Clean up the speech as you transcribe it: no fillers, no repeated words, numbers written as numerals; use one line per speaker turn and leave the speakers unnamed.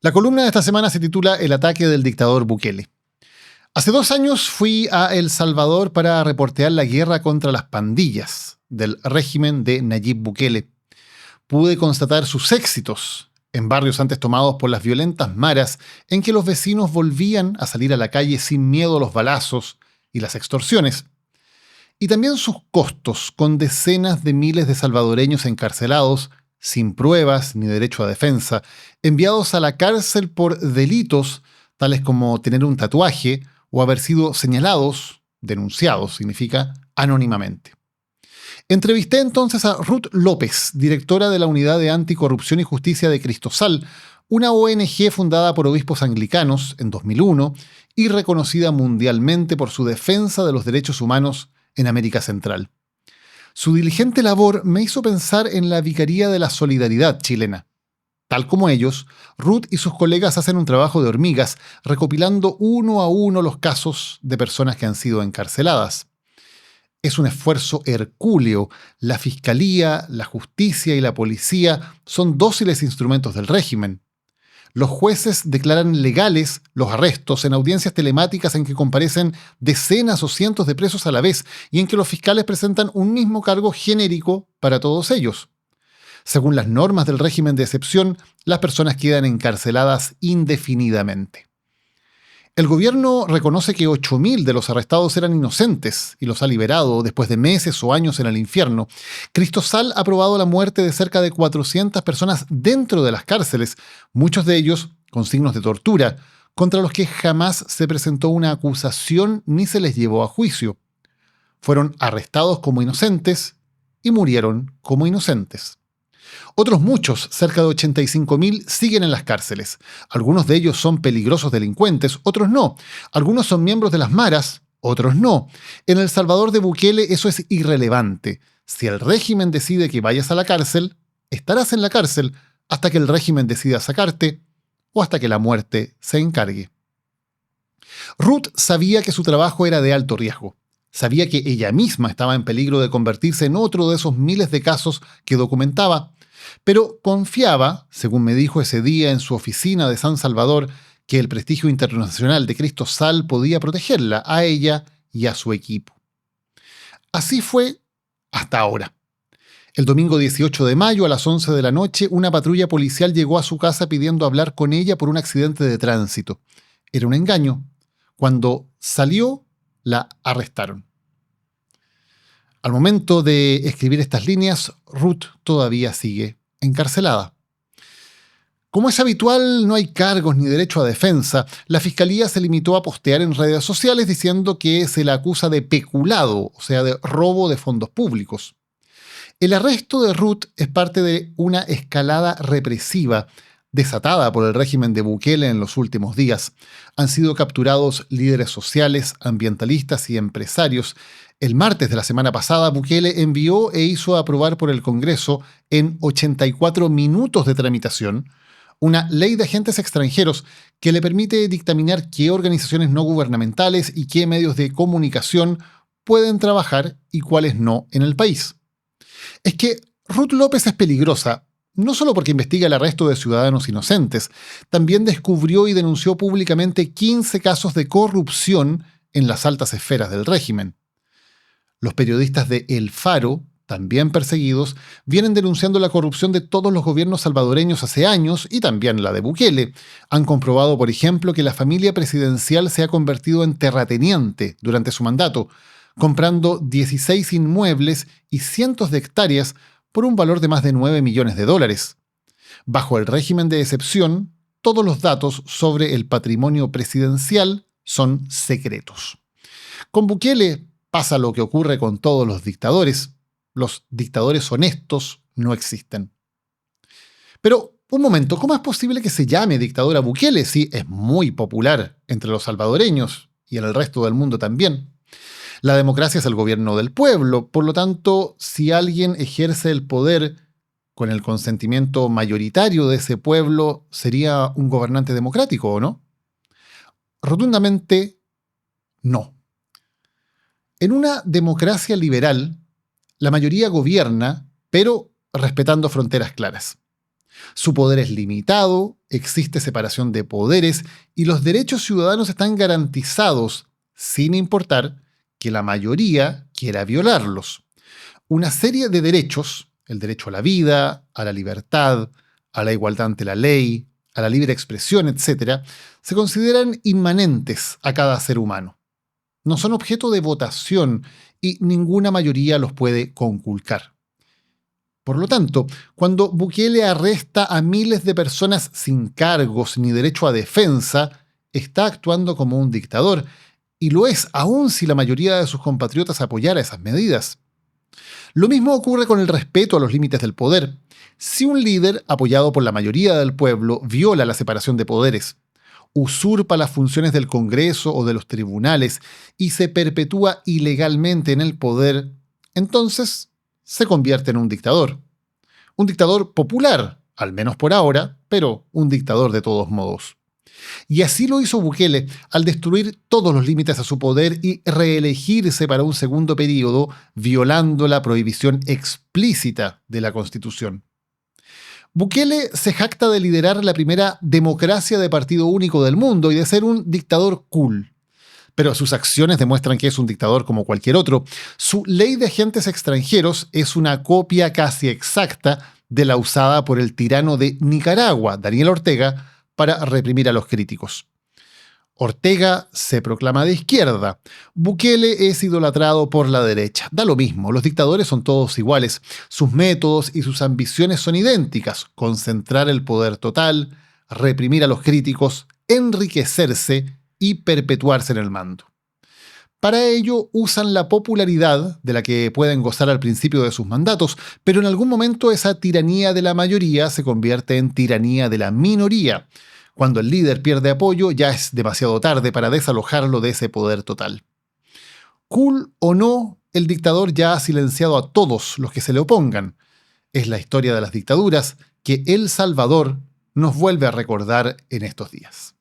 La columna de esta semana se titula El ataque del dictador Bukele. Hace 2 años fui a El Salvador para reportear la guerra contra las pandillas del régimen de Nayib Bukele. Pude constatar sus éxitos en barrios antes tomados por las violentas maras en que los vecinos volvían a salir a la calle sin miedo a los balazos y las extorsiones. Y también sus costos, con decenas de miles de salvadoreños encarcelados, sin pruebas ni derecho a defensa, enviados a la cárcel por delitos tales como tener un tatuaje o haber sido señalados, denunciados, significa, anónimamente. Entrevisté entonces a Ruth López, directora de la Unidad de Anticorrupción y Justicia de Cristosal, una ONG fundada por obispos anglicanos en 2001 y reconocida mundialmente por su defensa de los derechos humanos en América Central. Su diligente labor me hizo pensar en la Vicaría de la Solidaridad chilena. Tal como ellos, Ruth y sus colegas hacen un trabajo de hormigas, recopilando uno a uno los casos de personas que han sido encarceladas. Es un esfuerzo hercúleo. La Fiscalía, la Justicia y la Policía son dóciles instrumentos del régimen. Los jueces declaran legales los arrestos en audiencias telemáticas en que comparecen decenas o cientos de presos a la vez y en que los fiscales presentan un mismo cargo genérico para todos ellos. Según las normas del régimen de excepción, las personas quedan encarceladas indefinidamente. El gobierno reconoce que 8.000 de los arrestados eran inocentes y los ha liberado después de meses o años en el infierno. Cristosal ha aprobado la muerte de cerca de 400 personas dentro de las cárceles, muchos de ellos con signos de tortura, contra los que jamás se presentó una acusación ni se les llevó a juicio. Fueron arrestados como inocentes y murieron como inocentes. Otros muchos, cerca de 85.000, siguen en las cárceles. Algunos de ellos son peligrosos delincuentes, otros no. Algunos son miembros de las maras, otros no. En El Salvador de Bukele eso es irrelevante. Si el régimen decide que vayas a la cárcel, estarás en la cárcel hasta que el régimen decida sacarte o hasta que la muerte se encargue. Ruth sabía que su trabajo era de alto riesgo. Sabía que ella misma estaba en peligro de convertirse en otro de esos miles de casos que documentaba, pero confiaba, según me dijo ese día en su oficina de San Salvador, que el prestigio internacional de Cristosal podía protegerla, a ella y a su equipo. Así fue hasta ahora. El domingo 18 de mayo a las 11 de la noche, una patrulla policial llegó a su casa pidiendo hablar con ella por un accidente de tránsito. Era un engaño. Cuando salió, la arrestaron. Al momento de escribir estas líneas, Ruth todavía sigue encarcelada. Como es habitual, no hay cargos ni derecho a defensa. La Fiscalía se limitó a postear en redes sociales diciendo que se la acusa de peculado, o sea, de robo de fondos públicos. El arresto de Ruth es parte de una escalada represiva desatada por el régimen de Bukele en los últimos días. Han sido capturados líderes sociales, ambientalistas y empresarios. El martes de la semana pasada, Bukele envió e hizo aprobar por el Congreso, en 84 minutos de tramitación, una ley de agentes extranjeros que le permite dictaminar qué organizaciones no gubernamentales y qué medios de comunicación pueden trabajar y cuáles no en el país. Es que Ruth López es peligrosa, no solo porque investiga el arresto de ciudadanos inocentes, también descubrió y denunció públicamente 15 casos de corrupción en las altas esferas del régimen. Los periodistas de El Faro, también perseguidos, vienen denunciando la corrupción de todos los gobiernos salvadoreños hace años y también la de Bukele. Han comprobado, por ejemplo, que la familia presidencial se ha convertido en terrateniente durante su mandato, comprando 16 inmuebles y cientos de hectáreas por un valor de más de $9 millones. Bajo el régimen de excepción, todos los datos sobre el patrimonio presidencial son secretos. Con Bukele pasa lo que ocurre con todos los dictadores. Los dictadores honestos no existen. Pero, un momento, ¿cómo es posible que se llame dictador a Bukele si es muy popular entre los salvadoreños y en el resto del mundo también? La democracia es el gobierno del pueblo, por lo tanto, si alguien ejerce el poder con el consentimiento mayoritario de ese pueblo, ¿sería un gobernante democrático o no? Rotundamente, no. En una democracia liberal, la mayoría gobierna, pero respetando fronteras claras. Su poder es limitado, existe separación de poderes y los derechos ciudadanos están garantizados, sin importar que la mayoría quiera violarlos. Una serie de derechos, el derecho a la vida, a la libertad, a la igualdad ante la ley, a la libre expresión, etc., se consideran inmanentes a cada ser humano. No son objeto de votación y ninguna mayoría los puede conculcar. Por lo tanto, cuando Bukele arresta a miles de personas sin cargos ni derecho a defensa, está actuando como un dictador, y lo es aún si la mayoría de sus compatriotas apoyara esas medidas. Lo mismo ocurre con el respeto a los límites del poder. Si un líder, apoyado por la mayoría del pueblo, viola la separación de poderes, usurpa las funciones del Congreso o de los tribunales y se perpetúa ilegalmente en el poder, entonces se convierte en un dictador. Un dictador popular, al menos por ahora, pero un dictador de todos modos. Y así lo hizo Bukele al destruir todos los límites a su poder y reelegirse para un segundo periodo, violando la prohibición explícita de la Constitución. Bukele se jacta de liderar la primera democracia de partido único del mundo y de ser un dictador cool. Pero sus acciones demuestran que es un dictador como cualquier otro. Su ley de agentes extranjeros es una copia casi exacta de la usada por el tirano de Nicaragua, Daniel Ortega, para reprimir a los críticos. Ortega se proclama de izquierda. Bukele es idolatrado por la derecha. Da lo mismo, los dictadores son todos iguales. Sus métodos y sus ambiciones son idénticas. Concentrar el poder total, reprimir a los críticos, enriquecerse y perpetuarse en el mando. Para ello usan la popularidad de la que pueden gozar al principio de sus mandatos, pero en algún momento esa tiranía de la mayoría se convierte en tiranía de la minoría. Cuando el líder pierde apoyo, ya es demasiado tarde para desalojarlo de ese poder total. Cool o no, el dictador ya ha silenciado a todos los que se le opongan. Es la historia de las dictaduras que El Salvador nos vuelve a recordar en estos días.